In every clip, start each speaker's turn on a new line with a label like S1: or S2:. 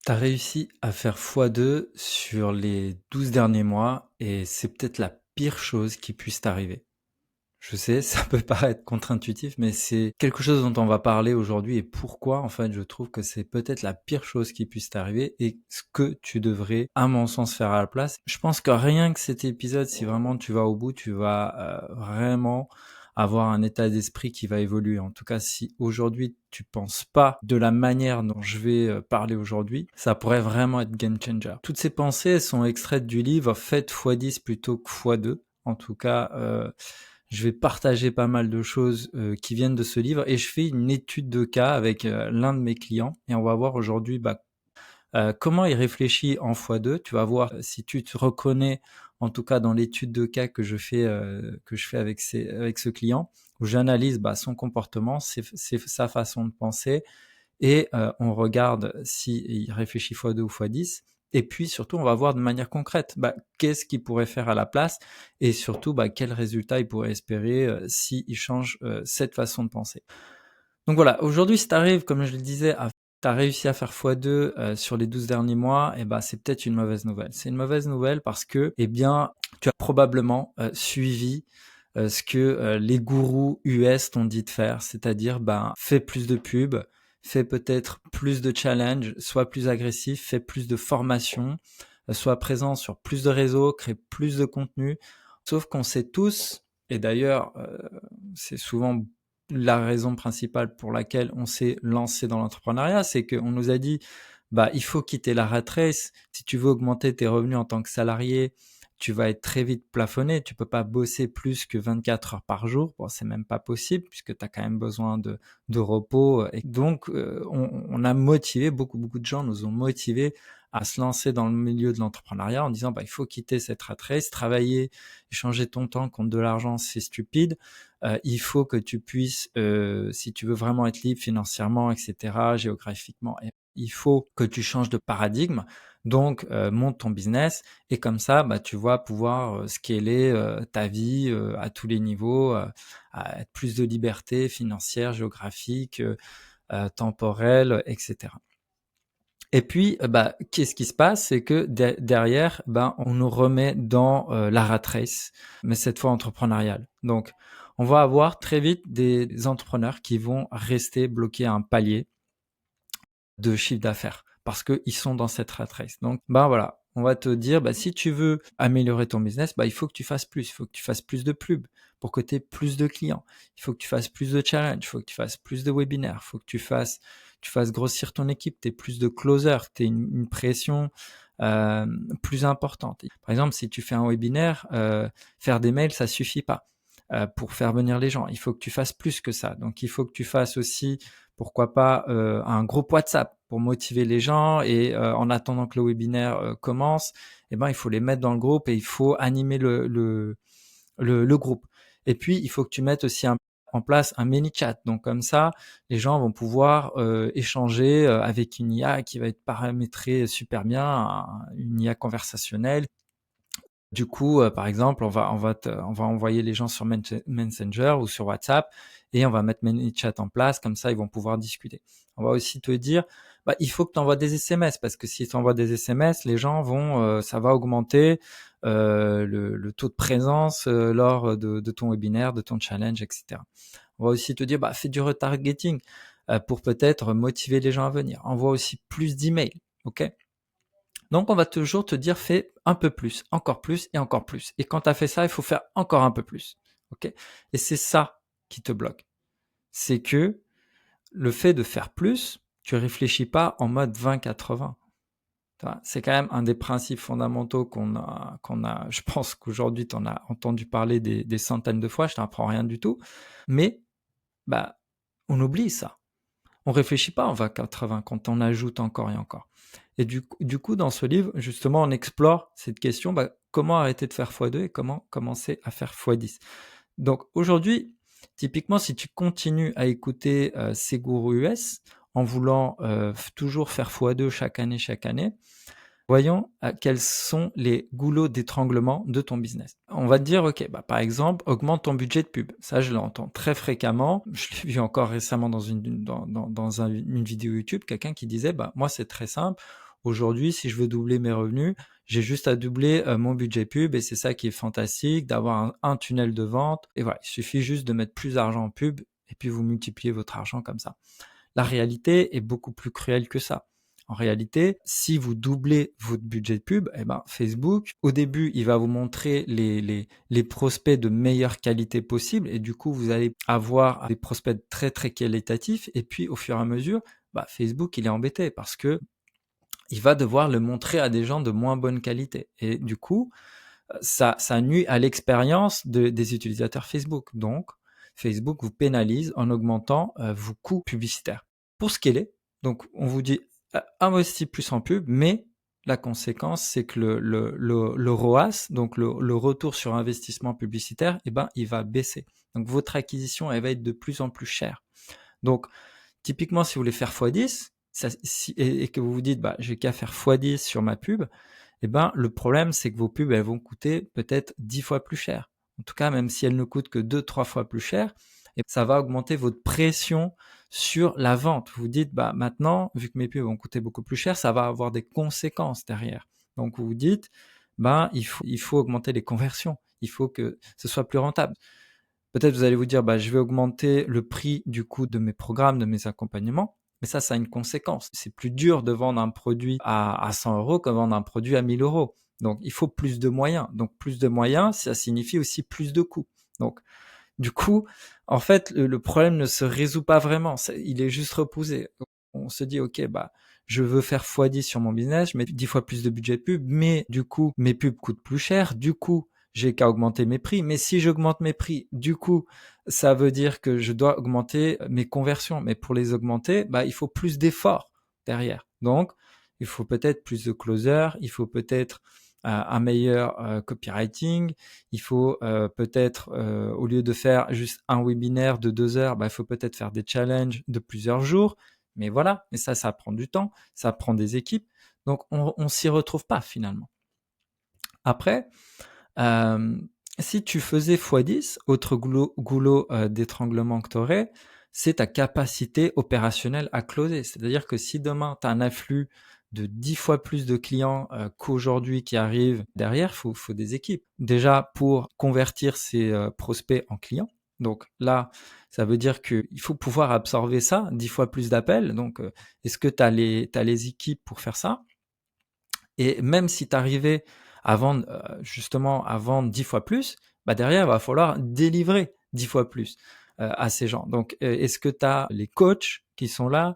S1: Tu as réussi à faire x2 sur les 12 derniers mois et c'est peut-être la pire chose qui puisse t'arriver. Je sais, ça peut paraître contre-intuitif, mais c'est quelque chose dont on va parler aujourd'hui et pourquoi, en fait, je trouve que c'est peut-être la pire chose qui puisse t'arriver et ce que tu devrais, à mon sens, faire à la place. Je pense que rien que cet épisode, si vraiment tu vas au bout, tu vas vraiment avoir un état d'esprit qui va évoluer. En tout cas, si aujourd'hui tu penses pas de la manière dont je vais parler aujourd'hui, ça pourrait vraiment être game changer. Toutes ces pensées, elles sont extraites du livre Faites x10 plutôt que x2. En tout cas, je vais partager pas mal de choses qui viennent de ce livre et je fais une étude de cas avec l'un de mes clients et on va voir aujourd'hui comment il réfléchit en x2. Tu vas voir si tu te reconnais en tout cas dans l'étude de cas que je fais avec ce client où j'analyse son comportement, sa façon de penser et on regarde s'il réfléchit x2 ou x10. Et puis surtout, on va voir de manière concrète qu'est-ce qu'il pourrait faire à la place et surtout quel résultat il pourrait espérer s'il change cette façon de penser. Donc voilà, aujourd'hui, si tu arrives, comme je le disais, tu as réussi à faire x2 sur les 12 derniers mois, et c'est peut-être une mauvaise nouvelle. C'est une mauvaise nouvelle parce que tu as probablement suivi ce que les gourous US t'ont dit de faire, c'est-à-dire fais plus de pubs, fais peut-être plus de challenges, sois plus agressif, fais plus de formations, sois présent sur plus de réseaux, crée plus de contenu. Sauf qu'on sait tous, et d'ailleurs c'est souvent la raison principale pour laquelle on s'est lancé dans l'entrepreneuriat, c'est qu'on nous a dit il faut quitter la rat race si tu veux augmenter tes revenus en tant que salarié. Tu vas être très vite plafonné, tu peux pas bosser plus que 24 heures par jour. Bon, c'est même pas possible puisque tu as quand même besoin de repos. Et donc, on a motivé, beaucoup de gens nous ont motivés à se lancer dans le milieu de l'entrepreneuriat en disant il faut quitter cette rat race, travailler, échanger ton temps contre de l'argent, c'est stupide. Il faut que tu puisses, si tu veux vraiment être libre financièrement, etc., géographiquement, il faut que tu changes de paradigme. Donc, monte ton business et comme ça, tu vas pouvoir scaler ta vie à tous les niveaux, à être plus de liberté financière, géographique, temporelle, etc. Et puis, qu'est-ce qui se passe? C'est que derrière, on nous remet dans la rat race, mais cette fois entrepreneuriale. Donc, on va avoir très vite des entrepreneurs qui vont rester bloqués à un palier de chiffre d'affaires parce qu'ils sont dans cette rat race. Donc, voilà, on va te dire, si tu veux améliorer ton business, il faut que tu fasses plus, il faut que tu fasses plus de pubs pour que tu aies plus de clients. Il faut que tu fasses plus de challenges, il faut que tu fasses plus de webinaires, il faut que tu fasses grossir ton équipe, tu aies plus de closers, tu aies une pression plus importante. Par exemple, si tu fais un webinaire, faire des mails, ça suffit pas pour faire venir les gens. Il faut que tu fasses plus que ça. Donc, il faut que tu fasses aussi pourquoi pas un groupe WhatsApp pour motiver les gens et en attendant que le webinaire commence, il faut les mettre dans le groupe et il faut animer le groupe. Et puis, il faut que tu mettes aussi en place un mini chat. Donc comme ça, les gens vont pouvoir échanger avec une IA qui va être paramétrée super bien, une IA conversationnelle. Du coup, par exemple, on va envoyer les gens sur Messenger ou sur WhatsApp et on va mettre ManyChat en place. Comme ça, ils vont pouvoir discuter. On va aussi te dire, il faut que tu envoies des SMS parce que si tu envoies des SMS, les gens vont, ça va augmenter le taux de présence lors de ton webinaire, de ton challenge, etc. On va aussi te dire, fais du retargeting pour peut-être motiver les gens à venir. Envoie aussi plus d'emails, ok? Donc, on va toujours te dire, fais un peu plus, encore plus et encore plus. Et quand tu as fait ça, il faut faire encore un peu plus. Ok? Et c'est ça qui te bloque. C'est que le fait de faire plus, tu réfléchis pas en mode 20-80. C'est quand même un des principes fondamentaux qu'on a. Je pense qu'aujourd'hui, tu en as entendu parler des centaines de fois. Je t'apprends rien du tout. Mais, on oublie ça. On réfléchit pas en 20-80 quand on ajoute encore et encore. Et du coup, dans ce livre, justement, on explore cette question, comment arrêter de faire x2 et comment commencer à faire x10. Donc aujourd'hui, typiquement, si tu continues à écouter ces gourous US en voulant toujours faire x2 chaque année, voyons quels sont les goulots d'étranglement de ton business. On va te dire, ok, par exemple, augmente ton budget de pub. Ça, je l'entends très fréquemment. Je l'ai vu encore récemment dans une vidéo YouTube, quelqu'un qui disait, moi, c'est très simple. aujourd'hui, si je veux doubler mes revenus, j'ai juste à doubler mon budget pub et c'est ça qui est fantastique, d'avoir un tunnel de vente. Et voilà, il suffit juste de mettre plus d'argent en pub et puis vous multipliez votre argent comme ça. La réalité est beaucoup plus cruelle que ça. En réalité, si vous doublez votre budget de pub, Facebook, au début, il va vous montrer les prospects de meilleure qualité possible et du coup, vous allez avoir des prospects très très qualitatifs et puis au fur et à mesure, Facebook, il est embêté parce que il va devoir le montrer à des gens de moins bonne qualité. Et du coup, ça nuit à l'expérience des utilisateurs Facebook. Donc, Facebook vous pénalise en augmentant vos coûts publicitaires. Pour scaler, donc on vous dit investis plus en pub, mais la conséquence, c'est que le ROAS, donc le retour sur investissement publicitaire, il va baisser. Donc votre acquisition, elle va être de plus en plus chère. Donc, typiquement, si vous voulez faire x10, et que vous vous dites, j'ai qu'à faire x10 sur ma pub, le problème, c'est que vos pubs, elles vont coûter peut-être 10 fois plus cher. En tout cas, même si elles ne coûtent que 2-3 fois plus cher, et ça va augmenter votre pression sur la vente. Vous vous dites, maintenant, vu que mes pubs vont coûter beaucoup plus cher, ça va avoir des conséquences derrière. Donc, vous vous dites, il faut augmenter les conversions. Il faut que ce soit plus rentable. Peut-être vous allez vous dire, je vais augmenter le prix du coût de mes programmes, de mes accompagnements. Mais ça a une conséquence. C'est plus dur de vendre un produit à 100 euros que vendre un produit à 1000 euros. Donc, il faut plus de moyens. Donc, plus de moyens, ça signifie aussi plus de coûts. Donc, du coup, en fait, le problème ne se résout pas vraiment. Il est juste repoussé. On se dit, OK, je veux faire x10 sur mon business, je mets 10 fois plus de budget de pub, mais du coup, mes pubs coûtent plus cher. Du coup, j'ai qu'à augmenter mes prix. Mais si j'augmente mes prix, du coup, ça veut dire que je dois augmenter mes conversions. Mais pour les augmenter, il faut plus d'efforts derrière. Donc, il faut peut-être plus de closers, il faut peut-être un meilleur copywriting, il faut peut-être, au lieu de faire juste un webinaire de 2 heures, il faut peut-être faire des challenges de plusieurs jours. Mais voilà, mais ça prend du temps, ça prend des équipes. Donc, on s'y retrouve pas finalement. Après, si tu faisais x10, autre goulot d'étranglement que tu aurais, c'est ta capacité opérationnelle à closer. C'est-à-dire que si demain, tu as un afflux de 10 fois plus de clients qu'aujourd'hui qui arrivent derrière, faut des équipes. Déjà, pour convertir ces prospects en clients. Donc là, ça veut dire qu'il faut pouvoir absorber ça, 10 fois plus d'appels. Donc, est-ce que tu as les équipes pour faire ça? Et même si tu arrivais à vendre, justement, à vendre 10 fois plus, derrière, il va falloir délivrer 10 fois plus à ces gens. Donc, est-ce que tu as les coachs qui sont là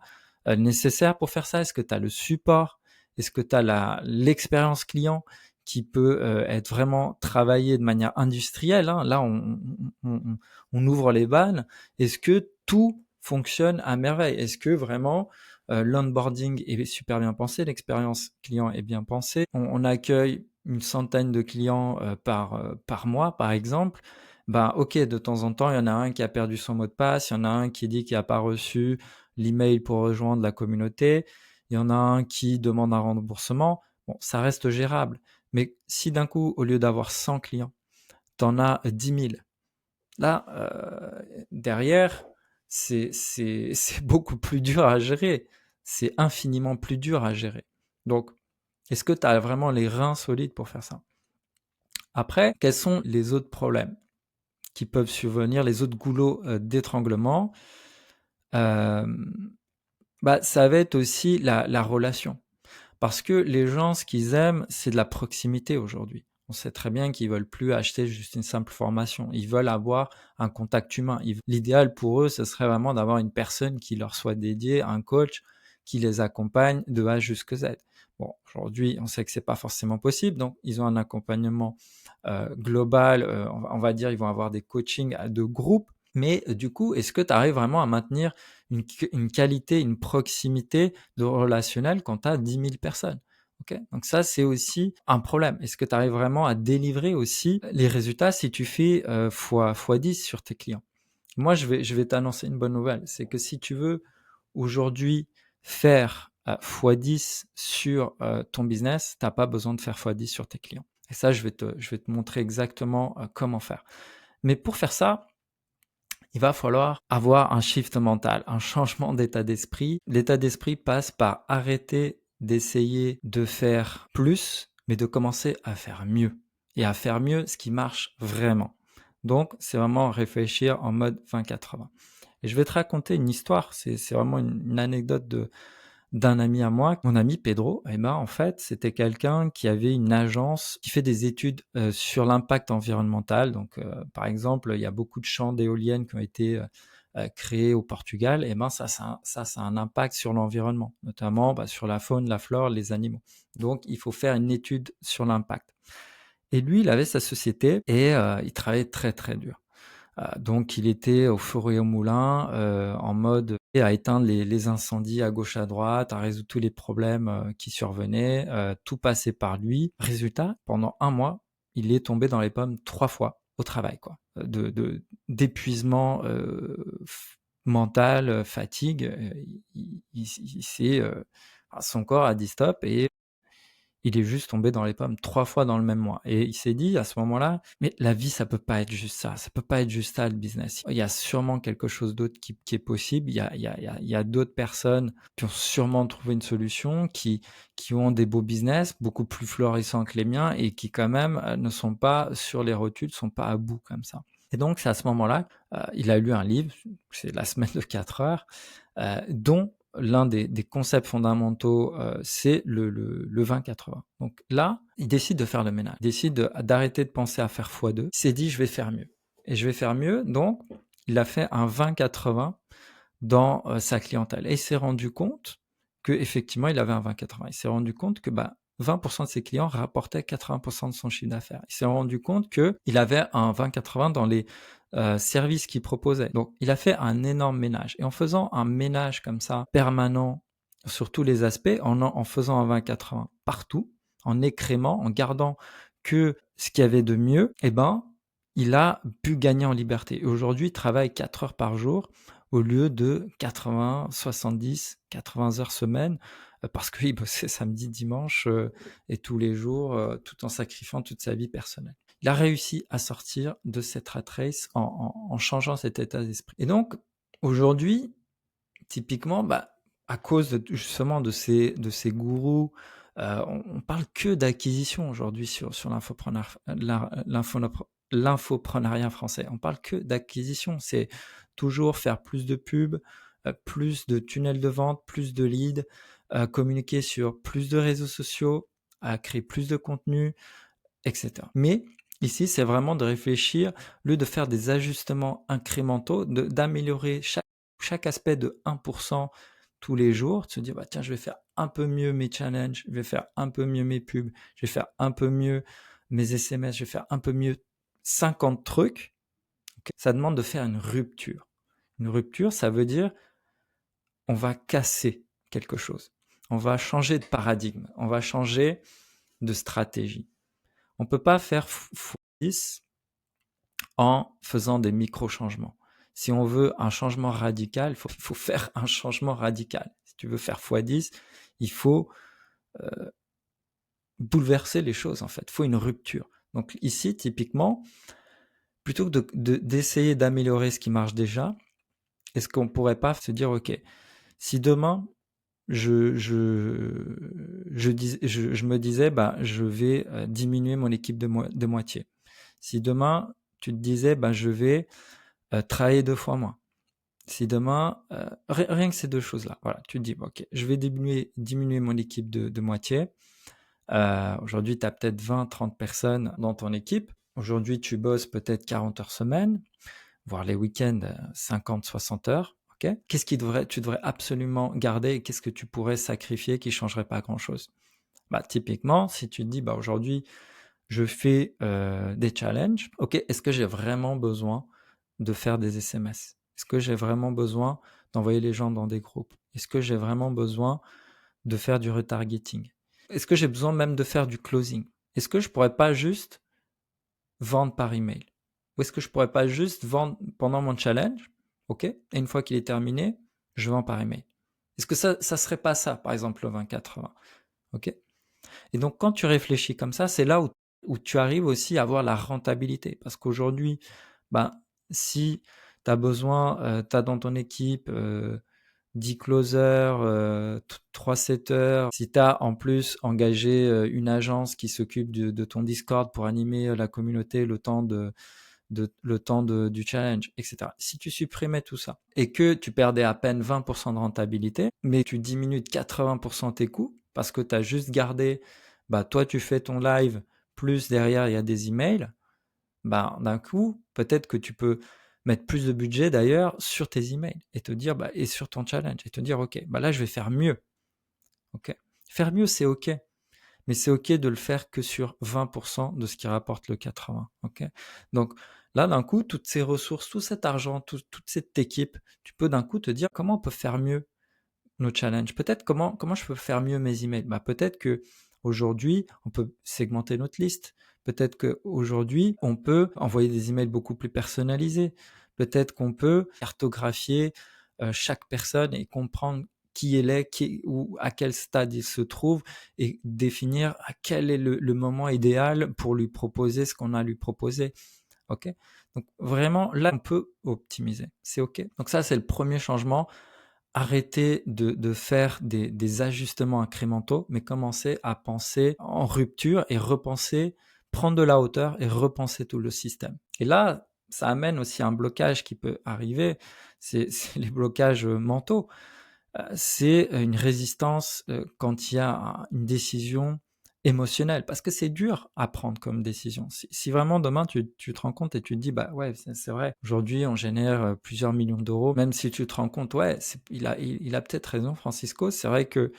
S1: nécessaires pour faire ça? Est-ce que tu as le support? Est-ce que tu as l'expérience client qui peut être vraiment travaillée de manière industrielle, hein? Là, on ouvre les vannes. Est-ce que tout fonctionne à merveille? Est-ce que vraiment l'onboarding est super bien pensé, l'expérience client est bien pensée. On accueille une centaine de clients par mois, par exemple. Ok, de temps en temps, il y en a un qui a perdu son mot de passe, il y en a un qui dit qu'il n'a pas reçu l'email pour rejoindre la communauté, il y en a un qui demande un remboursement. Bon, ça reste gérable. Mais si d'un coup, au lieu d'avoir 100 clients, tu en as 10 000, là, derrière, c'est beaucoup plus dur à gérer. C'est infiniment plus dur à gérer. Donc, est-ce que tu as vraiment les reins solides pour faire ça? Après, quels sont les autres problèmes qui peuvent survenir, les autres goulots d'étranglement? Ça va être aussi la relation. Parce que les gens, ce qu'ils aiment, c'est de la proximité aujourd'hui. On sait très bien qu'ils veulent plus acheter juste une simple formation. Ils veulent avoir un contact humain. L'idéal pour eux, ce serait vraiment d'avoir une personne qui leur soit dédiée, un coach qui les accompagne de A jusqu'à Z. Bon, aujourd'hui, on sait que c'est pas forcément possible. Donc, ils ont un accompagnement global. On va dire, ils vont avoir des coachings de groupe. Mais du coup, est-ce que tu arrives vraiment à maintenir une qualité, une proximité de relationnel quand tu as 10 000 personnes? Okay, donc ça, c'est aussi un problème. Est-ce que tu arrives vraiment à délivrer aussi les résultats si tu fais x10 sur tes clients? Moi, je vais t'annoncer une bonne nouvelle. C'est que si tu veux aujourd'hui faire x10 sur ton business, tu n'as pas besoin de faire x10 sur tes clients. Et ça, je vais te montrer exactement comment faire. Mais pour faire ça, il va falloir avoir un shift mental, un changement d'état d'esprit. L'état d'esprit passe par arrêter d'essayer de faire plus, mais de commencer à faire mieux. Et à faire mieux ce qui marche vraiment. Donc, c'est vraiment réfléchir en mode 20-80. Et je vais te raconter une histoire, c'est vraiment une anecdote d'un ami à moi. Mon ami Pedro, eh ben, en fait, c'était quelqu'un qui avait une agence qui fait des études sur l'impact environnemental. Donc, par exemple, il y a beaucoup de champs d'éoliennes qui ont été créés au Portugal. Et ben, ça a un impact sur l'environnement, notamment sur la faune, la flore, les animaux. Donc, il faut faire une étude sur l'impact. Et lui, il avait sa société et il travaillait très très dur. Donc il était au four et au moulin, en mode à éteindre les incendies à gauche à droite, à résoudre tous les problèmes qui survenaient. Tout passait par lui. Résultat, pendant 1 mois, il est tombé dans les pommes 3 fois au travail, quoi. D'épuisement mental, fatigue. Il s'est, son corps a dit stop et il est juste tombé dans les pommes 3 fois dans le même mois. Et il s'est dit à ce moment-là, mais la vie, ça peut pas être juste ça peut pas être juste ça le business. Il y a sûrement quelque chose d'autre qui est possible. Il y a d'autres personnes qui ont sûrement trouvé une solution, qui ont des beaux business beaucoup plus florissants que les miens et qui quand même ne sont pas sur les rotules, sont pas à bout comme ça. Et donc c'est à ce moment-là, il a lu un livre, c'est La semaine de 4 heures, dont l'un des concepts fondamentaux, c'est le 20-80. Donc là, il décide de faire le ménage. Il décide d'arrêter de penser à faire x2. Il s'est dit, je vais faire mieux. Et je vais faire mieux, donc il a fait un 20-80 dans sa clientèle. Et il s'est rendu compte qu'effectivement, il avait un 20-80. Il s'est rendu compte que 20% de ses clients rapportaient 80% de son chiffre d'affaires. Il s'est rendu compte qu'il avait un 20-80 dans les services qu'il proposait. Donc, il a fait un énorme ménage. Et en faisant un ménage comme ça, permanent, sur tous les aspects, en faisant un 20-80 partout, en écrémant, en gardant que ce qu'il y avait de mieux, il a pu gagner en liberté. Et aujourd'hui, il travaille 4 heures par jour au lieu de 80, 70, 80 heures semaine, parce qu'il bossait samedi, dimanche et tous les jours, tout en sacrifiant toute sa vie personnelle. Il a réussi à sortir de cette rat race en changeant cet état d'esprit. Et donc, aujourd'hui, typiquement, à cause justement de ces gourous, on parle que d'acquisition aujourd'hui sur l'infoprenariat français. On parle que d'acquisition. C'est toujours faire plus de pubs, plus de tunnels de vente, plus de leads, communiquer sur plus de réseaux sociaux, à créer plus de contenu, etc. Mais ici, c'est vraiment de réfléchir, au lieu de faire des ajustements incrémentaux, d'améliorer chaque aspect de 1% tous les jours, de se dire, tiens, je vais faire un peu mieux mes challenges, je vais faire un peu mieux mes pubs, je vais faire un peu mieux mes SMS, je vais faire un peu mieux 50 trucs. Ça demande de faire une rupture. Une rupture, ça veut dire on va casser quelque chose. On va changer de paradigme. On va changer de stratégie. On ne peut pas faire x10 en faisant des micro-changements. Si on veut un changement radical, il faut faire un changement radical. Si tu veux faire x10, il faut bouleverser les choses en fait. Il faut une rupture. Donc ici, typiquement, plutôt que d'essayer d'améliorer ce qui marche déjà, est-ce qu'on ne pourrait pas se dire, ok, si demain je me disais, je vais diminuer mon équipe de moitié. Si demain, tu te disais, je vais travailler 2 fois moins. Si demain, rien que ces 2 choses-là, voilà, tu te dis, ok, je vais diminuer mon équipe de moitié. Aujourd'hui, tu as peut-être 20-30 personnes dans ton équipe. Aujourd'hui, tu bosses peut-être 40 heures semaine, voire les week-ends, 50-60 heures. Okay. Qu'est-ce tu devrais absolument garder et qu'est-ce que tu pourrais sacrifier qui ne changerait pas grand-chose? Typiquement, si tu te dis, aujourd'hui, je fais des challenges. Ok, est-ce que j'ai vraiment besoin de faire des SMS? Est-ce que j'ai vraiment besoin d'envoyer les gens dans des groupes? Est-ce que j'ai vraiment besoin de faire du retargeting? Est-ce que j'ai besoin même de faire du closing? Est-ce que je pourrais pas juste vendre par email? Ou est-ce que je pourrais pas juste vendre pendant mon challenge? Ok, et une fois qu'il est terminé, je vends par email. Est-ce que ça serait pas ça, par exemple, le 20-80? Ok. Et donc, quand tu réfléchis comme ça, c'est là où tu arrives aussi à avoir la rentabilité. Parce qu'aujourd'hui, si tu as besoin, tu as dans ton équipe 10 closers, 3 setters, si tu as en plus engagé une agence qui s'occupe de ton Discord pour animer la communauté le temps du challenge, etc. Si tu supprimais tout ça et que tu perdais à peine 20% de rentabilité, mais tu diminues de 80% tes coûts parce que tu as juste gardé, toi tu fais ton live, plus derrière il y a des emails, d'un coup, peut-être que tu peux mettre plus de budget d'ailleurs sur tes emails et te dire, et sur ton challenge et te dire, ok, là je vais faire mieux. Ok, faire mieux c'est ok, mais c'est ok de le faire que sur 20% de ce qui rapporte le 80. Ok, donc là d'un coup, toutes ces ressources, tout cet argent, toute cette équipe, tu peux d'un coup te dire comment on peut faire mieux nos challenges. Peut-être comment je peux faire mieux mes emails. Peut-être que aujourd'hui on peut segmenter notre liste. Peut-être qu'aujourd'hui on peut envoyer des emails beaucoup plus personnalisés. Peut-être qu'on peut cartographier chaque personne et comprendre qui elle est, ou à quel stade il se trouve et définir à quel est le moment idéal pour lui proposer ce qu'on a à lui proposer. Ok, donc vraiment là on peut optimiser, c'est ok. Donc ça c'est le premier changement. Arrêter de faire des ajustements incrémentaux, mais commencer à penser en rupture et repenser, prendre de la hauteur et repenser tout le système. Et là, ça amène aussi un blocage qui peut arriver, c'est les blocages mentaux. C'est une résistance quand il y a une décision émotionnelle, parce que c'est dur à prendre comme décision. Si vraiment demain tu te rends compte et tu te dis, ouais, c'est vrai, aujourd'hui on génère plusieurs millions d'euros, même si tu te rends compte, ouais, il a peut-être raison, Francisco, c'est vrai que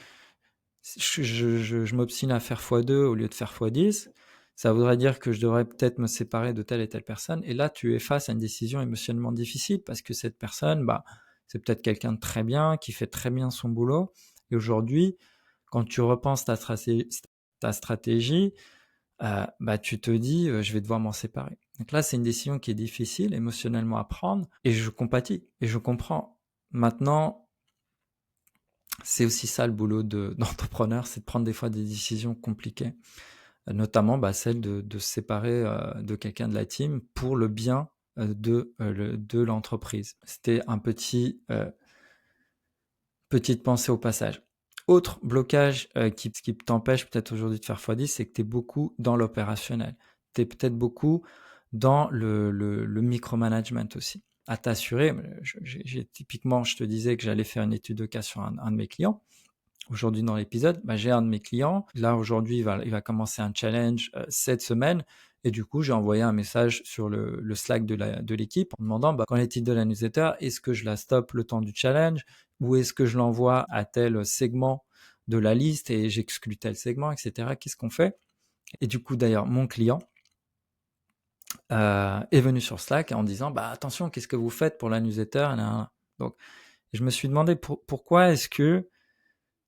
S1: je m'obstine à faire x2 au lieu de faire x10, ça voudrait dire que je devrais peut-être me séparer de telle et telle personne, et là tu es face à une décision émotionnellement difficile, parce que cette personne, c'est peut-être quelqu'un de très bien, qui fait très bien son boulot, et aujourd'hui, quand tu repenses ta stratégie, tu te dis, je vais devoir m'en séparer. Donc là, c'est une décision qui est difficile émotionnellement à prendre, et je compatis, et je comprends. Maintenant, c'est aussi ça le boulot d'entrepreneur, c'est de prendre des fois des décisions compliquées, notamment celle de se séparer de quelqu'un de la team pour le bien de l'entreprise. C'était un petite pensée au passage. Autre blocage qui t'empêche peut-être aujourd'hui de faire x10, c'est que tu es beaucoup dans l'opérationnel. Tu es peut-être beaucoup dans le micromanagement aussi. À t'assurer, typiquement, je te disais que j'allais faire une étude de cas sur un de mes clients. Aujourd'hui dans l'épisode, j'ai un de mes clients. Là aujourd'hui, il va commencer un challenge cette semaine. Et du coup, j'ai envoyé un message sur le Slack de l'équipe en demandant qu'en est-il de la newsletter, est-ce que je la stoppe le temps du challenge ou est-ce que je l'envoie à tel segment de la liste et j'exclus tel segment, etc. Qu'est-ce qu'on fait? Et du coup, d'ailleurs, mon client est venu sur Slack en disant attention, qu'est-ce que vous faites pour la newsletter? Donc, je me suis demandé pourquoi est-ce que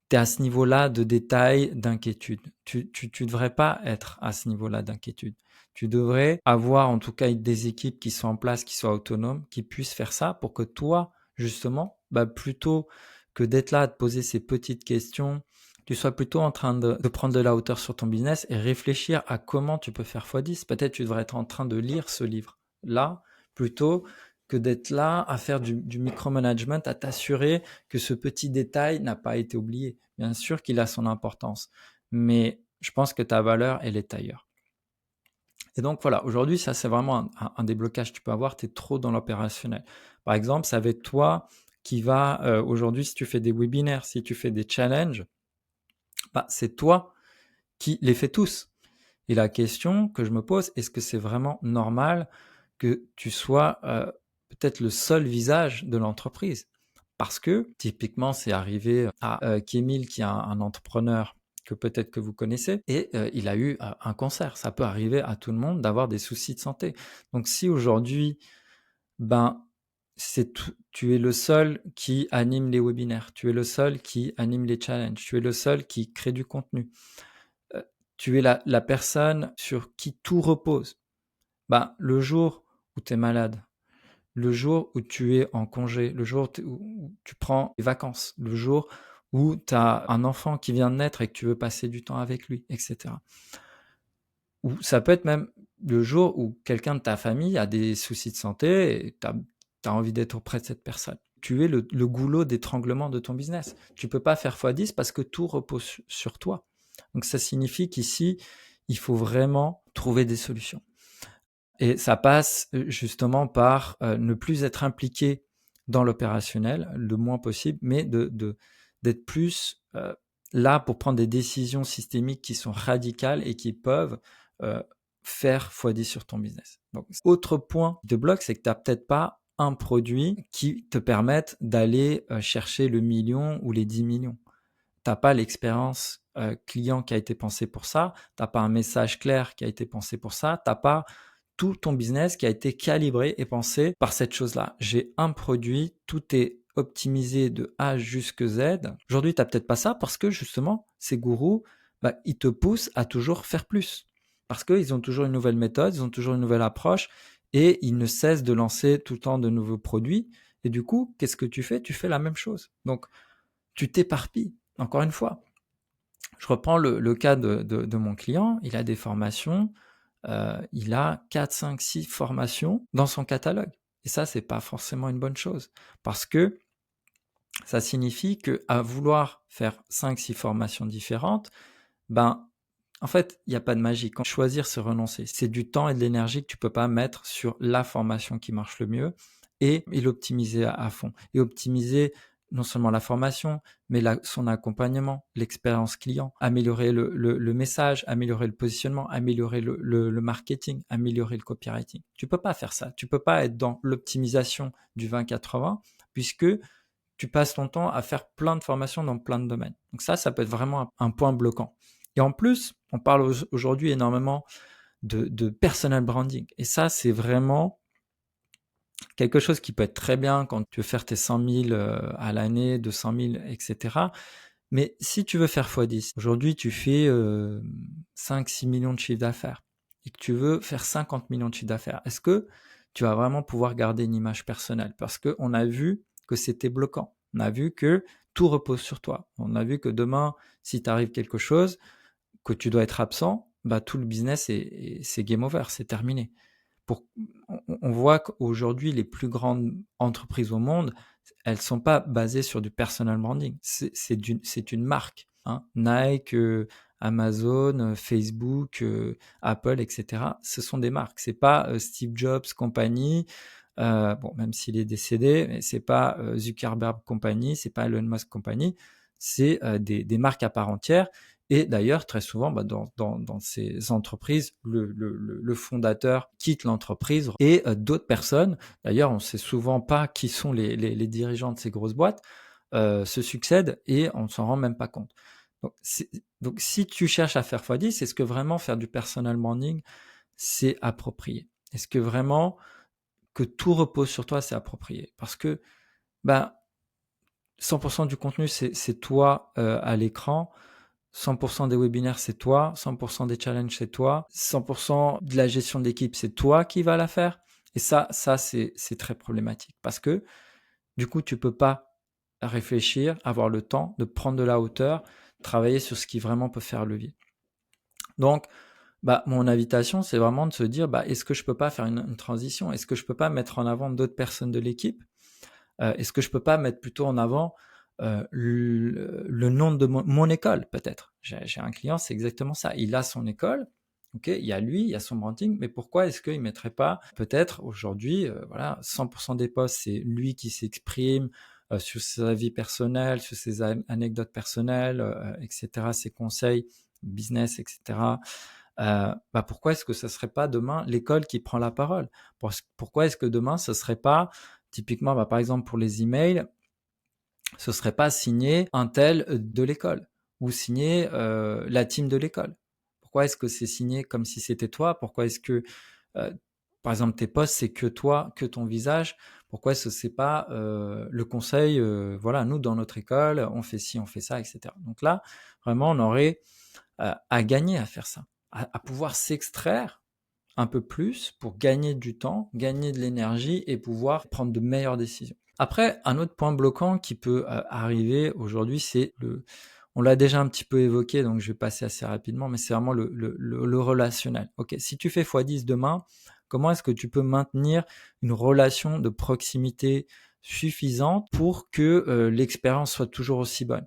S1: tu es à ce niveau-là de détail, d'inquiétude. Tu devrais pas être à ce niveau-là d'inquiétude. Tu devrais avoir en tout cas des équipes qui sont en place, qui soient autonomes, qui puissent faire ça pour que toi, justement, plutôt que d'être là à te poser ces petites questions, tu sois plutôt en train de prendre de la hauteur sur ton business et réfléchir à comment tu peux faire x10. Peut-être tu devrais être en train de lire ce livre-là, plutôt que d'être là à faire du micromanagement, à t'assurer que ce petit détail n'a pas été oublié. Bien sûr qu'il a son importance, mais je pense que ta valeur, elle est ailleurs. Et donc voilà, aujourd'hui, ça c'est vraiment un des blocages que tu peux avoir, tu es trop dans l'opérationnel. Par exemple, ça va être toi qui va, aujourd'hui, si tu fais des webinaires, si tu fais des challenges, c'est toi qui les fais tous. Et la question que je me pose, est-ce que c'est vraiment normal que tu sois peut-être le seul visage de l'entreprise? Parce que typiquement, c'est arrivé à Kémil, qui est un entrepreneur que peut-être que vous connaissez, et il a eu un cancer. Ça peut arriver à tout le monde d'avoir des soucis de santé. Donc si aujourd'hui, tu es le seul qui anime les webinaires, tu es le seul qui anime les challenges, tu es le seul qui crée du contenu, tu es la personne sur qui tout repose. Le jour où tu es malade, le jour où tu es en congé, le jour où tu prends des vacances, le jour où tu as un enfant qui vient de naître et que tu veux passer du temps avec lui, etc. Ou ça peut être même le jour où quelqu'un de ta famille a des soucis de santé et tu as envie d'être auprès de cette personne. Tu es le goulot d'étranglement de ton business. Tu peux pas faire x10 parce que tout repose sur toi. Donc ça signifie qu'ici, il faut vraiment trouver des solutions. Et ça passe justement par ne plus être impliqué dans l'opérationnel le moins possible, mais d'être plus là pour prendre des décisions systémiques qui sont radicales et qui peuvent faire x10 sur ton business. Donc, autre point de bloc, c'est que tu n'as peut-être pas un produit qui te permette d'aller chercher le million ou les 10 millions. Tu n'as pas l'expérience client qui a été pensée pour ça, tu n'as pas un message clair qui a été pensé pour ça, tu n'as pas tout ton business qui a été calibré et pensé par cette chose-là. J'ai un produit, tout est optimisé de A jusqu'à Z. Aujourd'hui, tu n'as peut-être pas ça parce que justement, ces gourous, ils te poussent à toujours faire plus. Parce qu'ils ont toujours une nouvelle méthode, ils ont toujours une nouvelle approche et ils ne cessent de lancer tout le temps de nouveaux produits. Et du coup, qu'est-ce que tu fais? Tu fais la même chose. Donc, tu t'éparpilles. Encore une fois, je reprends le cas de mon client. Il a des formations. Il a 4, 5, 6 formations dans son catalogue. Et ça, c'est pas forcément une bonne chose. Parce que ça signifie qu'à vouloir faire 5, 6 formations différentes, en fait, il n'y a pas de magie. Quand choisir, c'est renoncer. C'est du temps et de l'énergie que tu peux pas mettre sur la formation qui marche le mieux et l'optimiser à fond. Et optimiser non seulement la formation, mais son accompagnement, l'expérience client, améliorer le message, améliorer le positionnement, améliorer le marketing, améliorer le copywriting. Tu peux pas faire ça. Tu peux pas être dans l'optimisation du 20-80 puisque tu passes ton temps à faire plein de formations dans plein de domaines. Donc ça peut être vraiment un point bloquant. Et en plus, on parle aujourd'hui énormément de personal branding. Et ça, c'est vraiment quelque chose qui peut être très bien quand tu veux faire tes 100 000 à l'année, 200 000, etc. Mais si tu veux faire x10, aujourd'hui tu fais 5-6 millions de chiffre d'affaires et que tu veux faire 50 millions de chiffre d'affaires, est-ce que tu vas vraiment pouvoir garder une image personnelle? Parce qu'on a vu que c'était bloquant. On a vu que tout repose sur toi. On a vu que demain, si t'arrive quelque chose, que tu dois être absent, tout le business, c'est game over, c'est terminé. On voit qu'aujourd'hui, les plus grandes entreprises au monde, elles sont pas basées sur du personal branding. C'est une marque. Hein. Nike, Amazon, Facebook, Apple, etc. Ce sont des marques. C'est pas Steve Jobs compagnie. Même s'il est décédé, mais c'est pas Zuckerberg compagnie, c'est pas Elon Musk compagnie. C'est des marques à part entière. Et d'ailleurs, très souvent, dans ces entreprises, le fondateur quitte l'entreprise et d'autres personnes, d'ailleurs, on ne sait souvent pas qui sont les dirigeants de ces grosses boîtes, se succèdent et on ne s'en rend même pas compte. Donc, si tu cherches à faire x10, est-ce que vraiment faire du personal branding, c'est approprié? Est-ce que vraiment que tout repose sur toi, c'est approprié? Parce que 100% du contenu, c'est toi à l'écran. 100% des webinaires, c'est toi. 100% des challenges, c'est toi. 100% de la gestion d'équipe, c'est toi qui vas la faire. Et ça c'est très problématique parce que du coup, tu peux pas réfléchir, avoir le temps de prendre de la hauteur, travailler sur ce qui vraiment peut faire levier. Donc, mon invitation, c'est vraiment de se dire, est-ce que je peux pas faire une transition? Est-ce que je peux pas mettre en avant d'autres personnes de l'équipe? Est-ce que je peux pas mettre plutôt en avant le nom de mon école, peut-être? J'ai un client, c'est exactement ça. Il a son école, ok, il y a lui, il y a son branding, mais pourquoi est-ce qu'il mettrait pas peut-être aujourd'hui, 100% des posts, c'est lui qui s'exprime sur sa vie personnelle, sur ses anecdotes personnelles, etc., ses conseils business, etc. Pourquoi est-ce que ça serait pas demain l'école qui prend la parole? Pourquoi est-ce que demain ce serait pas typiquement, par exemple pour les emails, ce serait pas signé un tel de l'école ou signé la team de l'école? Pourquoi est-ce que c'est signé comme si c'était toi? Pourquoi est-ce que par exemple tes posts c'est que toi, que ton visage? Pourquoi est-ce que c'est pas le conseil? Nous dans notre école on fait ci, on fait ça, etc. Donc là vraiment on aurait à gagner à faire ça, à pouvoir s'extraire un peu plus pour gagner du temps, gagner de l'énergie et pouvoir prendre de meilleures décisions. Après, un autre point bloquant qui peut arriver aujourd'hui, c'est on l'a déjà un petit peu évoqué, donc je vais passer assez rapidement, mais c'est vraiment le relationnel. Ok, si tu fais x10 demain, comment est-ce que tu peux maintenir une relation de proximité suffisante pour que l'expérience soit toujours aussi bonne.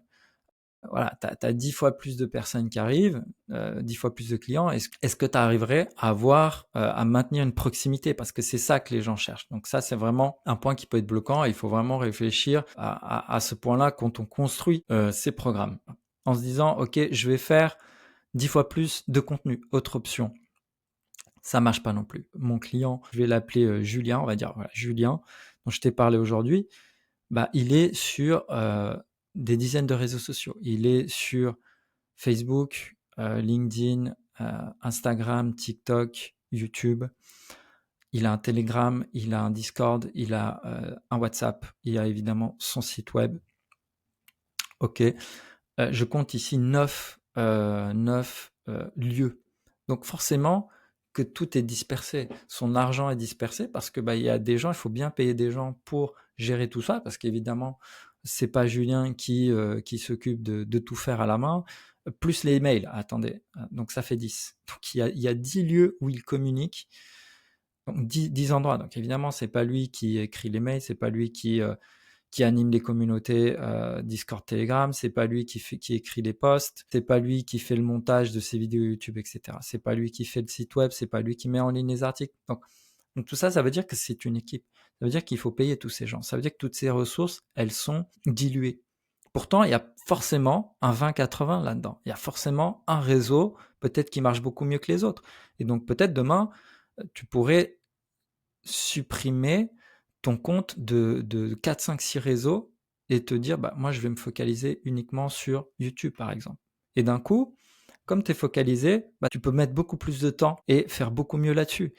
S1: Voilà, tu as 10 fois plus de personnes qui arrivent, 10 fois plus de clients. Est-ce que tu arriverais à avoir, à maintenir une proximité? Parce que c'est ça que les gens cherchent. Donc ça, c'est vraiment un point qui peut être bloquant. Il faut vraiment réfléchir à ce point-là quand on construit ces programmes. En se disant, OK, je vais faire 10 fois plus de contenu. Autre option. Ça marche pas non plus. Mon client, je vais l'appeler Julien, on va dire, voilà, Julien, dont je t'ai parlé aujourd'hui, bah, il est sur des dizaines de réseaux sociaux. Il est sur Facebook, LinkedIn, Instagram, TikTok, YouTube. Il a un Telegram, il a un Discord, il a un WhatsApp, il a évidemment son site web. Ok, je compte ici 9 lieux. Donc forcément que tout est dispersé. Son argent est dispersé parce que bah, il y a des gens, il faut bien payer des gens pour gérer tout ça, parce qu'évidemment, c'est pas Julien qui s'occupe de tout faire à la main, plus les emails. Attendez, donc ça fait 10. Donc il y a 10 lieux où il communique, donc 10 endroits. Donc évidemment, c'est pas lui qui écrit les mails, c'est pas lui qui anime les communautés Discord, Telegram, c'est pas lui qui écrit les posts, c'est pas lui qui fait le montage de ses vidéos YouTube, etc. C'est pas lui qui fait le site web, c'est pas lui qui met en ligne les articles. Donc tout ça, ça veut dire que c'est une équipe. Ça veut dire qu'il faut payer tous ces gens. Ça veut dire que toutes ces ressources, elles sont diluées. Pourtant, il y a forcément un 20-80 là-dedans. Il y a forcément un réseau, peut-être qui marche beaucoup mieux que les autres. Et donc peut-être demain, tu pourrais supprimer ton compte de 4, 5, 6 réseaux et te dire, bah, moi, je vais me focaliser uniquement sur YouTube, par exemple. Et d'un coup, comme tu es focalisé, bah, tu peux mettre beaucoup plus de temps et faire beaucoup mieux là-dessus.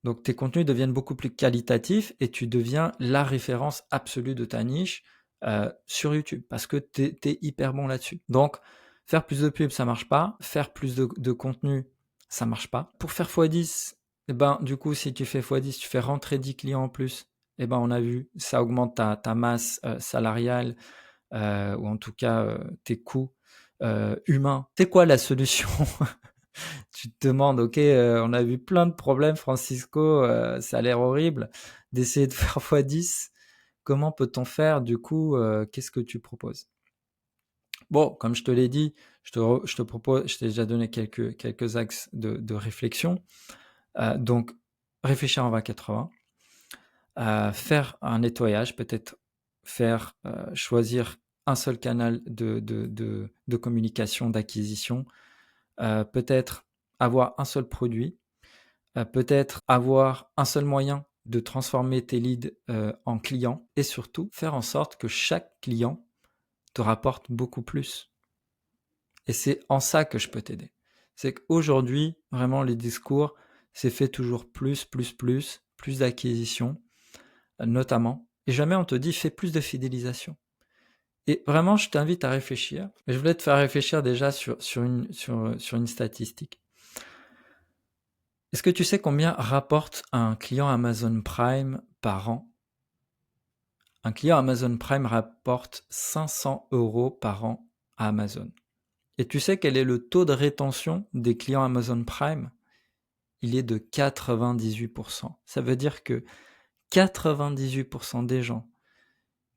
S1: Donc, tes contenus deviennent beaucoup plus qualitatifs et tu deviens la référence absolue de ta niche sur YouTube parce que tu es hyper bon là-dessus. Donc, faire plus de pubs, ça marche pas. Faire plus de contenu, ça marche pas. Pour faire x10, eh ben, du coup, si tu fais x10, tu fais rentrer 10 clients en plus, eh ben, on a vu, ça augmente ta masse salariale ou en tout cas tes coûts humains. C'est quoi la solution? Tu te demandes, ok, on a vu plein de problèmes, Francisco, ça a l'air horrible d'essayer de faire x10. Comment peut-on faire? Du coup, qu'est-ce que tu proposes? Bon, comme je te l'ai dit, je te propose, je t'ai déjà donné quelques axes de réflexion. Donc, réfléchir en 20-80, faire un nettoyage, peut-être choisir un seul canal de communication, d'acquisition, peut-être avoir un seul produit, peut-être avoir un seul moyen de transformer tes leads en clients et surtout faire en sorte que chaque client te rapporte beaucoup plus. Et c'est en ça que je peux t'aider. C'est qu'aujourd'hui, vraiment, les discours, c'est fait toujours plus d'acquisition, notamment. Et jamais on te dit fais plus de fidélisation. Et vraiment, je t'invite à réfléchir. Mais je voulais te faire réfléchir déjà sur une statistique. Est-ce que tu sais combien rapporte un client Amazon Prime par an? Un client Amazon Prime rapporte 500 € par an à Amazon. Et tu sais quel est le taux de rétention des clients Amazon Prime? Il est de 98%. Ça veut dire que 98% des gens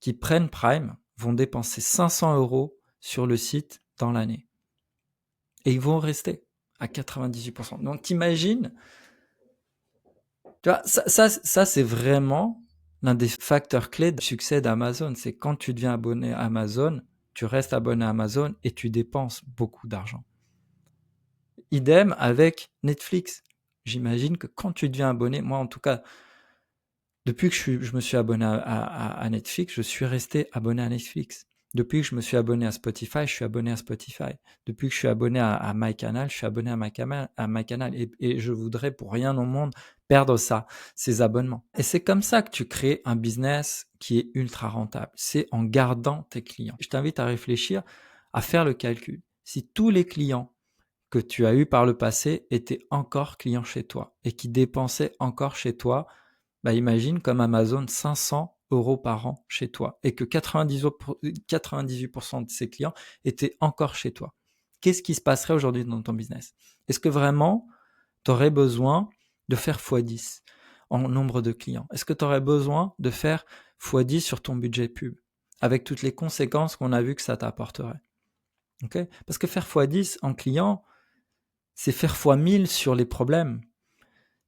S1: qui prennent Prime vont dépenser 500 € sur le site dans l'année. Et ils vont rester à 98%. Donc t'imagines, tu vois, ça c'est vraiment l'un des facteurs clés du succès d'Amazon. C'est quand tu deviens abonné à Amazon, tu restes abonné à Amazon et tu dépenses beaucoup d'argent. Idem avec Netflix. J'imagine que quand tu deviens abonné, moi en tout cas, depuis que je me suis abonné à Netflix, je suis resté abonné à Netflix. Depuis que je me suis abonné à Spotify, je suis abonné à Spotify. Depuis que je suis abonné à MyCanal, je suis abonné à MyCanal. Et je voudrais pour rien au monde perdre ces abonnements. Et c'est comme ça que tu crées un business qui est ultra rentable. C'est en gardant tes clients. Je t'invite à réfléchir, à faire le calcul. Si tous les clients que tu as eus par le passé étaient encore clients chez toi et qui dépensaient encore chez toi, bah imagine comme Amazon 500 € par an chez toi et que 98% de ses clients étaient encore chez toi. Qu'est-ce qui se passerait aujourd'hui dans ton business? Est-ce que vraiment tu aurais besoin de faire x10 en nombre de clients? Est-ce que tu aurais besoin de faire fois 10 sur ton budget pub, avec toutes les conséquences qu'on a vu que ça t'apporterait. Okay, parce que faire fois 10 en client, c'est faire fois 1000 sur les problèmes.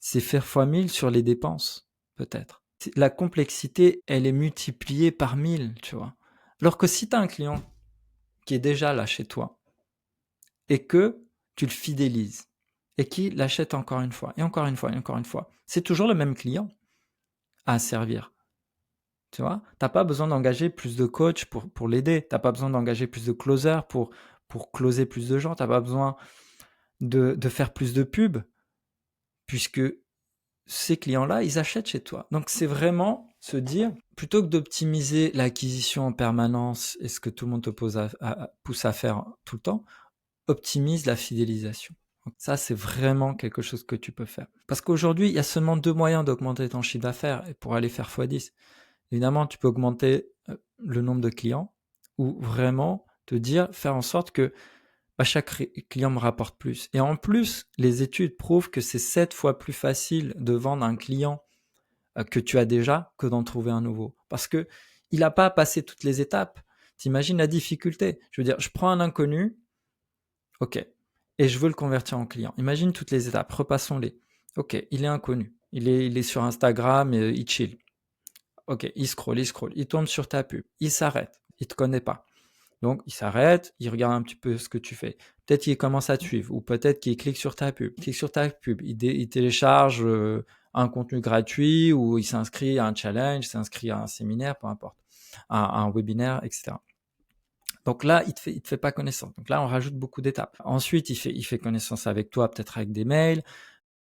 S1: C'est faire fois 1000 sur les dépenses, peut-être. La complexité, elle est multipliée par 1000, tu vois. Alors que si tu as un client qui est déjà là chez toi et que tu le fidélises et qui l'achète encore une fois et encore une fois et encore une fois, c'est toujours le même client à servir. Tu vois, t'as pas besoin d'engager plus de coachs pour l'aider. T'as pas besoin d'engager plus de closers pour closer plus de gens. T'as pas besoin de faire plus de pubs puisque ces clients-là, ils achètent chez toi. Donc, c'est vraiment se dire, plutôt que d'optimiser l'acquisition en permanence et ce que tout le monde te pousse à faire tout le temps, optimise la fidélisation. Donc, ça, c'est vraiment quelque chose que tu peux faire. Parce qu'aujourd'hui, il y a seulement 2 moyens d'augmenter ton chiffre d'affaires et pour aller faire x10. Évidemment, tu peux augmenter le nombre de clients ou vraiment te dire, faire en sorte que chaque client me rapporte plus. Et en plus, les études prouvent que c'est 7 fois plus facile de vendre un client que tu as déjà que d'en trouver un nouveau. Parce que il n'a pas à passer toutes les étapes. T'imagines la difficulté. Je veux dire, je prends un inconnu, ok, et je veux le convertir en client. Imagine toutes les étapes, repassons-les. Ok, il est inconnu. Il est sur Instagram et il chill. Ok, il scrolle, il tombe sur ta pub, il s'arrête, il te connaît pas. Donc, il s'arrête, il regarde un petit peu ce que tu fais. Peut-être qu'il commence à te suivre, ou peut-être qu'il clique sur ta pub. Il télécharge un contenu gratuit, ou il s'inscrit à un challenge, il s'inscrit à un séminaire, peu importe, à un webinaire, etc. Donc là, il te fait pas connaissance. Donc là, on rajoute beaucoup d'étapes. Ensuite, il fait connaissance avec toi, peut-être avec des mails.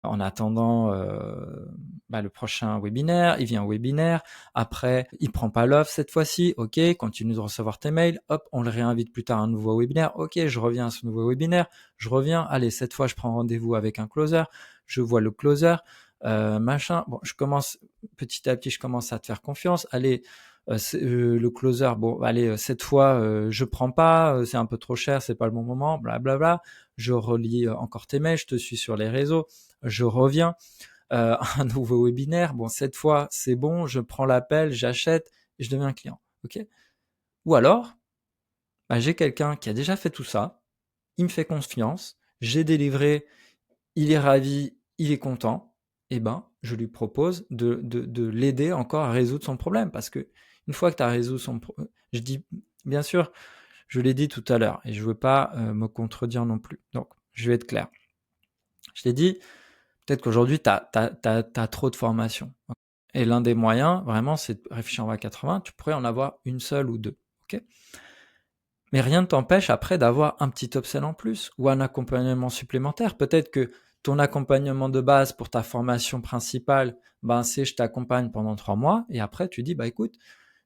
S1: En attendant le prochain webinaire, il vient au webinaire, après il prend pas l'offre cette fois-ci, ok, continue de recevoir tes mails, hop, on le réinvite plus tard à un nouveau webinaire, ok, je reviens à ce nouveau webinaire, je reviens, allez, cette fois je prends rendez-vous avec un closer, je vois le closer, machin, bon, je commence petit à petit, je commence à te faire confiance, allez, le closer, bon, allez, cette fois je prends pas, c'est un peu trop cher, c'est pas le bon moment, blablabla, je relis encore tes mails, je te suis sur les réseaux, je reviens à un nouveau webinaire. Bon, cette fois, c'est bon, je prends l'appel, j'achète et je deviens client. Ok. Ou alors, j'ai quelqu'un qui a déjà fait tout ça, il me fait confiance, j'ai délivré, il est ravi, il est content, et je lui propose de l'aider encore à résoudre son problème. Parce que une fois que tu as résolu son problème, je dis, bien sûr, je l'ai dit tout à l'heure, et je veux pas me contredire non plus. Donc, je vais être clair. Je t'ai dit, peut-être qu'aujourd'hui, tu as trop de formations. Et l'un des moyens, vraiment, c'est de réfléchir en 20-80. Tu pourrais en avoir une seule ou deux. Okay, mais rien ne t'empêche après d'avoir un petit upsell en plus ou un accompagnement supplémentaire. Peut-être que ton accompagnement de base pour ta formation principale, c'est je t'accompagne pendant 3 mois et après tu dis, écoute,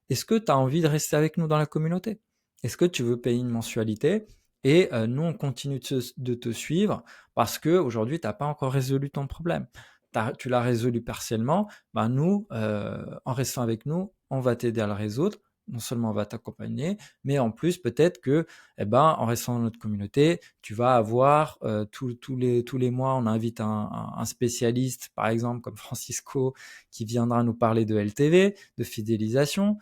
S1: est-ce que tu as envie de rester avec nous dans la communauté? Est-ce que tu veux payer une mensualité? Et nous, on continue de te suivre parce qu'aujourd'hui, tu n'as pas encore résolu ton problème. Tu l'as résolu partiellement. Nous, en restant avec nous, on va t'aider à le résoudre. Non seulement on va t'accompagner, mais en plus, peut-être que, en restant dans notre communauté, tu vas avoir tous les mois, on invite un spécialiste, par exemple, comme Francisco, qui viendra nous parler de LTV, de fidélisation,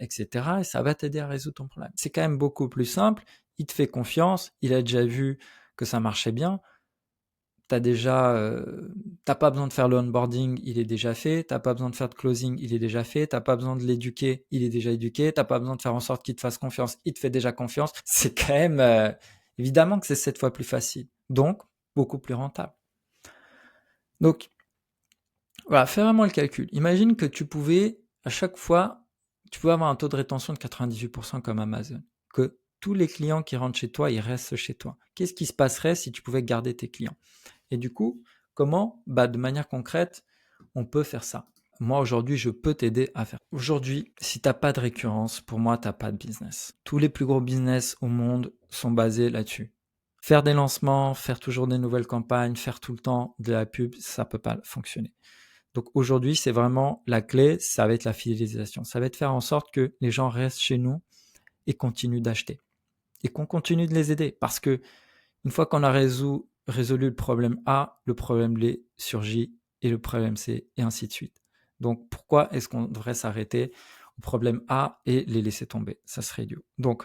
S1: etc. Et ça va t'aider à résoudre ton problème. C'est quand même beaucoup plus simple. Il te fait confiance, il a déjà vu que ça marchait bien. T'as pas besoin de faire le onboarding, il est déjà fait. T'as pas besoin de faire de closing, il est déjà fait. T'as pas besoin de l'éduquer, il est déjà éduqué. T'as pas besoin de faire en sorte qu'il te fasse confiance, il te fait déjà confiance. C'est quand même évidemment que c'est 7 fois plus facile, donc beaucoup plus rentable. Donc voilà, fais vraiment le calcul. Imagine que tu pouvais à chaque fois, tu pouvais avoir un taux de rétention de 98% comme Amazon, que tous les clients qui rentrent chez toi, ils restent chez toi. Qu'est-ce qui se passerait si tu pouvais garder tes clients? Et du coup, comment? De manière concrète, on peut faire ça. Moi, aujourd'hui, je peux t'aider à faire. Aujourd'hui, si tu n'as pas de récurrence, pour moi, tu n'as pas de business. Tous les plus gros business au monde sont basés là-dessus. Faire des lancements, faire toujours des nouvelles campagnes, faire tout le temps de la pub, ça ne peut pas fonctionner. Donc aujourd'hui, c'est vraiment la clé, ça va être la fidélisation. Ça va être faire en sorte que les gens restent chez nous et continuent d'acheter. Et qu'on continue de les aider. Parce que une fois qu'on a résolu le problème A, le problème B surgit et le problème C, et ainsi de suite. Donc pourquoi est-ce qu'on devrait s'arrêter au problème A et les laisser tomber. Ça serait idiot. Donc,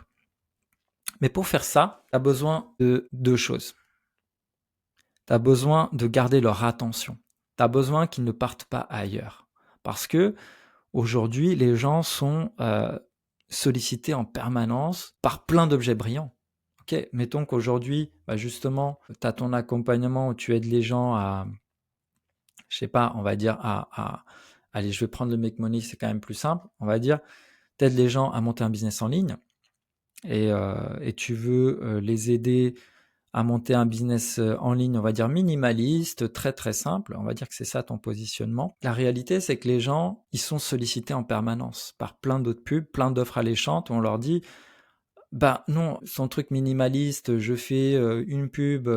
S1: mais pour faire ça, tu as besoin de deux choses. Tu as besoin de garder leur attention. Tu as besoin qu'ils ne partent pas ailleurs. Parce que aujourd'hui, les gens sont sollicités en permanence par plein d'objets brillants. Ok, mettons qu'aujourd'hui, justement, tu as ton accompagnement où tu aides les gens à, je sais pas, on va dire allez, je vais prendre le Make Money, c'est quand même plus simple. On va dire, tu aides les gens à monter un business en ligne et tu veux les aider à monter un business en ligne, on va dire minimaliste, très très simple. On va dire que c'est ça ton positionnement. La réalité, c'est que les gens, ils sont sollicités en permanence par plein d'autres pubs, plein d'offres alléchantes où on leur dit, bah non, son truc minimaliste, je fais une pub,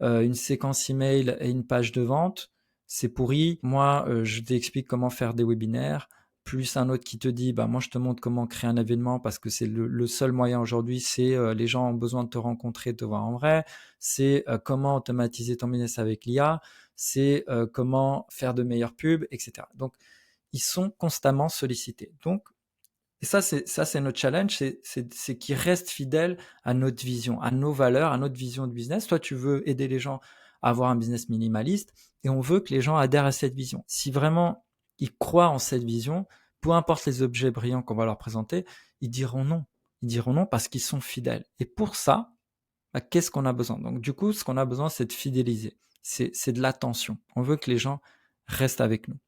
S1: une séquence email et une page de vente, c'est pourri. Moi, je t'explique comment faire des webinaires. Plus un autre qui te dit, bah moi je te montre comment créer un événement parce que c'est le seul moyen aujourd'hui, c'est les gens ont besoin de te rencontrer, de te voir en vrai. C'est comment automatiser ton business avec l'IA. C'est comment faire de meilleures pubs, etc. Donc ils sont constamment sollicités. Donc et ça, c'est notre challenge, c'est qu'ils restent fidèles à notre vision, à nos valeurs, à notre vision de business. Toi, tu veux aider les gens à avoir un business minimaliste et on veut que les gens adhèrent à cette vision. Si vraiment ils croient en cette vision, peu importe les objets brillants qu'on va leur présenter, ils diront non. Ils diront non parce qu'ils sont fidèles. Et pour ça, qu'est-ce qu'on a besoin? Donc, du coup, ce qu'on a besoin, c'est de fidéliser. C'est de l'attention. On veut que les gens restent avec nous.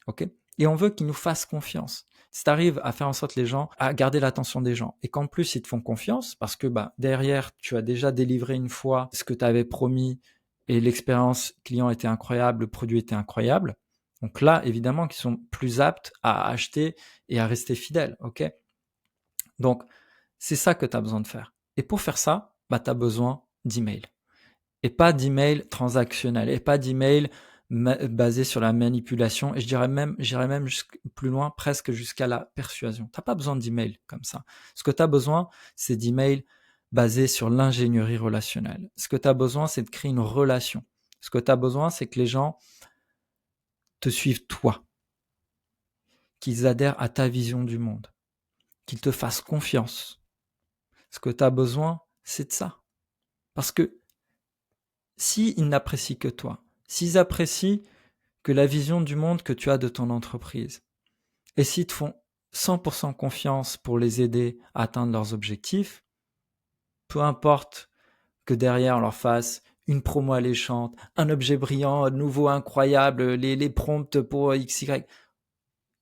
S1: Ok? Et on veut qu'ils nous fassent confiance. Si tu arrives à faire en sorte les gens, à garder l'attention des gens, et qu'en plus ils te font confiance, parce que derrière, tu as déjà délivré une fois ce que tu avais promis, et l'expérience client était incroyable, le produit était incroyable. Donc là, évidemment, qu'ils sont plus aptes à acheter et à rester fidèles. Ok? Donc, c'est ça que tu as besoin de faire. Et pour faire ça, tu as besoin d'emails. Et pas d'email transactionnel, et pas d'email basé sur la manipulation, et j'irais même plus loin, presque jusqu'à la persuasion. Tu n'as pas besoin d'email comme ça. Ce que tu as besoin, c'est d'email basé sur l'ingénierie relationnelle. Ce que tu as besoin, c'est de créer une relation. Ce que tu as besoin, c'est que les gens te suivent toi, qu'ils adhèrent à ta vision du monde, qu'ils te fassent confiance. Ce que tu as besoin, c'est de ça. Parce que s'ils n'apprécient que toi, s'ils apprécient que la vision du monde que tu as de ton entreprise, et s'ils te font 100% confiance pour les aider à atteindre leurs objectifs, peu importe que derrière on leur fasse une promo alléchante, un objet brillant, nouveau, incroyable, les prompts pour XY,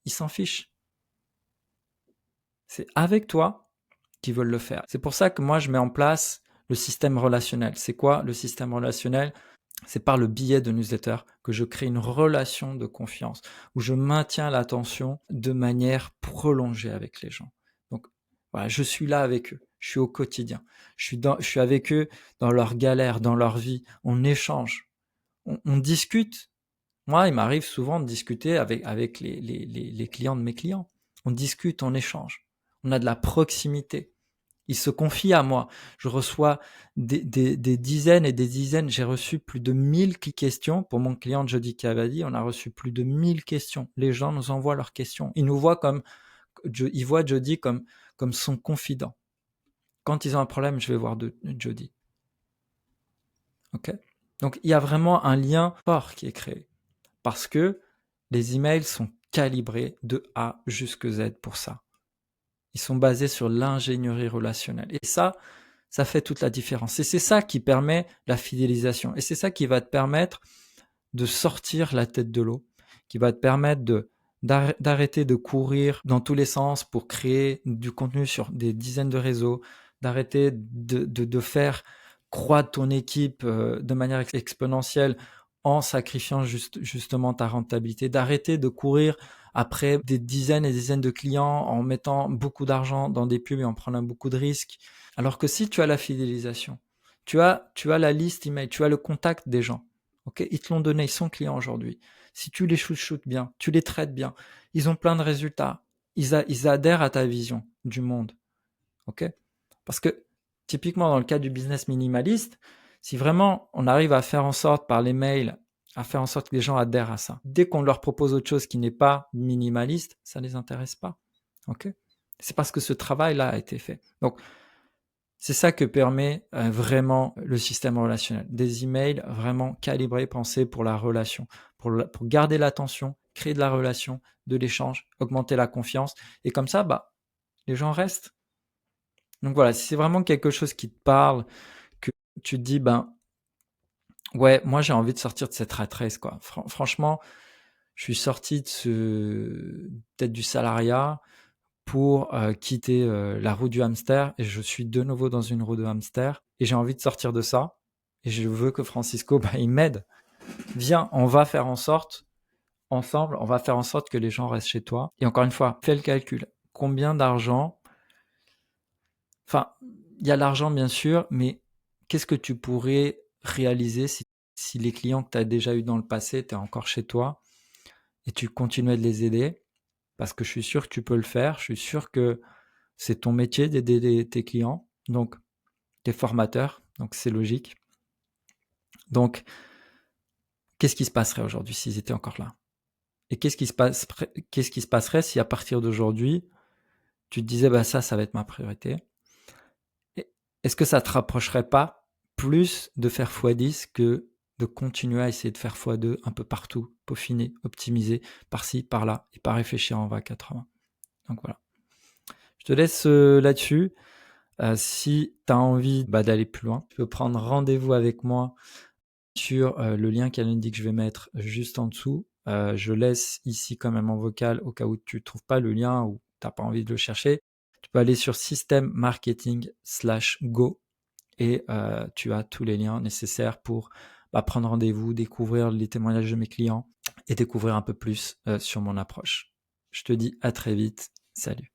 S1: ils s'en fichent. C'est avec toi qu'ils veulent le faire. C'est pour ça que moi je mets en place le système relationnel. C'est quoi le système relationnel? C'est par le biais de newsletter que je crée une relation de confiance où je maintiens l'attention de manière prolongée avec les gens. Donc voilà, je suis là avec eux, je suis au quotidien, je suis avec eux dans leurs galères, dans leur vie, on échange, on discute. Moi, il m'arrive souvent de discuter avec les clients de mes clients. On discute, on échange, on a de la proximité. Il se confie à moi. Je reçois des dizaines et des dizaines. J'ai reçu plus de 1000 questions. Pour mon client de Jody Cavadi, on a reçu plus de 1000 questions. Les gens nous envoient leurs questions. Ils nous voient ils voient Jody comme son confident. Quand ils ont un problème, je vais voir Jody. Ok? Donc, il y a vraiment un lien fort qui est créé. Parce que les emails sont calibrés de A jusqu'à Z pour ça. Ils sont basés sur l'ingénierie relationnelle. Et ça fait toute la différence. Et c'est ça qui permet la fidélisation. Et c'est ça qui va te permettre de sortir la tête de l'eau, qui va te permettre d'arrêter de courir dans tous les sens pour créer du contenu sur des dizaines de réseaux, d'arrêter de faire croître ton équipe de manière exponentielle en sacrifiant justement ta rentabilité, d'arrêter de courir après des dizaines et des dizaines de clients en mettant beaucoup d'argent dans des pubs et en prenant beaucoup de risques. Alors que si tu as la fidélisation, tu as la liste email, tu as le contact des gens. Okay, ils te l'ont donné, ils sont clients aujourd'hui. Si tu les chouchoutes bien, tu les traites bien, ils ont plein de résultats. Ils adhèrent à ta vision du monde. Okay, parce que typiquement dans le cas du business minimaliste, si vraiment on arrive à faire en sorte par les mails, à faire en sorte que les gens adhèrent à ça, dès qu'on leur propose autre chose qui n'est pas minimaliste, ça ne les intéresse pas. Ok? C'est parce que ce travail-là a été fait. Donc, c'est ça que permet vraiment le système relationnel. Des emails vraiment calibrés, pensés pour la relation, pour garder l'attention, créer de la relation, de l'échange, augmenter la confiance. Et comme ça, les gens restent. Donc voilà, si c'est vraiment quelque chose qui te parle, que tu te dis, ouais, moi j'ai envie de sortir de cette rat race, quoi. Franchement, je suis sorti peut-être du salariat pour quitter la roue du hamster et je suis de nouveau dans une roue de hamster et j'ai envie de sortir de ça et je veux que Francisco, il m'aide. Viens, on va faire en sorte, ensemble, on va faire en sorte que les gens restent chez toi. Et encore une fois, fais le calcul. Combien d'argent. Enfin, il y a l'argent bien sûr, mais qu'est-ce que tu pourrais réaliser si les clients que tu as déjà eu dans le passé étaient encore chez toi et tu continuais de les aider? Parce que je suis sûr que tu peux le faire. Je suis sûr que c'est ton métier d'aider tes clients, donc tes formateurs, donc c'est logique. Donc, qu'est-ce qui se passerait aujourd'hui s'ils étaient encore là? Et qu'est-ce qui se passerait si à partir d'aujourd'hui, tu te disais, ça va être ma priorité? Est-ce que ça te rapprocherait pas plus de faire x10 que de continuer à essayer de faire x2 un peu partout, peaufiner, optimiser, par-ci, par-là, et pas réfléchir en VA80? Donc voilà. Je te laisse là-dessus. Si tu as envie d'aller plus loin, tu peux prendre rendez-vous avec moi sur le lien Calendly que je vais mettre juste en dessous. Je laisse ici quand même en vocal au cas où tu ne trouves pas le lien ou tu n'as pas envie de le chercher. Tu peux aller sur systemmarketing/go et tu as tous les liens nécessaires pour prendre rendez-vous, découvrir les témoignages de mes clients et découvrir un peu plus sur mon approche. Je te dis à très vite. Salut.